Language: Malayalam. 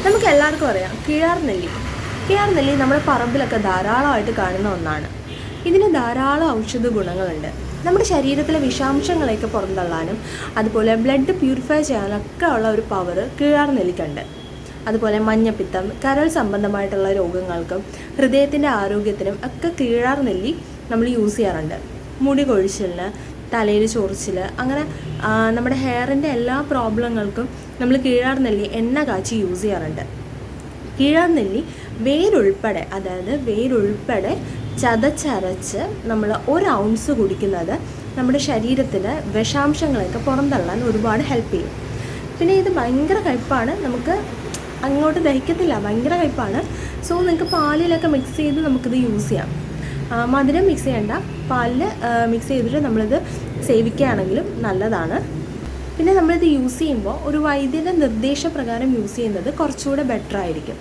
നമുക്ക് എല്ലാവർക്കും അറിയാം കീഴാർനെല്ലി നമ്മുടെ പറമ്പിലൊക്കെ ധാരാളമായിട്ട് കാണുന്ന ഒന്നാണ്. ഇതിന് ധാരാളം ഔഷധ ഗുണങ്ങളുണ്ട്. നമ്മുടെ ശരീരത്തിലെ വിഷാംശങ്ങളെയൊക്കെ പുറന്തള്ളാനും അതുപോലെ ബ്ലഡ് പ്യൂരിഫൈ ചെയ്യാനൊക്കെ ഉള്ള ഒരു പവർ കീഴാർനെല്ലിക്കുണ്ട്. അതുപോലെ മഞ്ഞപ്പിത്തം, കരൾ സംബന്ധമായിട്ടുള്ള രോഗങ്ങൾക്കും ഹൃദയത്തിൻ്റെ ആരോഗ്യത്തിനും ഒക്കെ കീഴാർനെല്ലി നമ്മൾ യൂസ് ചെയ്യാറുണ്ട്. മുടി കൊഴിച്ചിലിന്, തലയിൽ ചൊറിച്ചിൽ, അങ്ങനെ നമ്മുടെ ഹെയറിൻ്റെ എല്ലാ പ്രോബ്ലങ്ങൾക്കും നമ്മൾ കീഴാർനെല്ലി എണ്ണ കാച്ചി യൂസ് ചെയ്യാറുണ്ട്. കീഴാർനെല്ലി വേരുൾപ്പെടെ ചതച്ചരച്ച് നമ്മൾ 1 ഔൺസ് കുടിക്കുന്നത് നമ്മുടെ ശരീരത്തിന് വിഷാംശങ്ങളൊക്കെ പുറന്തള്ളാൻ ഒരുപാട് ഹെൽപ്പ് ചെയ്യും. പിന്നെ ഇത് ഭയങ്കര കയ്പ്പാണ്, നമുക്ക് അങ്ങോട്ട് ദഹിക്കത്തില്ല, ഭയങ്കര കയ്പ്പാണ്. സോ നിങ്ങൾക്ക് പാലിലൊക്കെ മിക്സ് ചെയ്ത് നമുക്കിത് യൂസ് ചെയ്യാം. മധുരം മിക്സ് ചെയ്യേണ്ട, പാലിൽ മിക്സ് ചെയ്തിട്ട് നമ്മളിത് സേവിക്കുകയാണെങ്കിലും നല്ലതാണ്. പിന്നെ നമ്മളിത് യൂസ് ചെയ്യുമ്പോൾ ഒരു വൈദ്യൻ്റെ നിർദ്ദേശപ്രകാരം യൂസ് ചെയ്യുന്നത് കുറച്ചുകൂടെ ബെറ്റർ ആയിരിക്കും.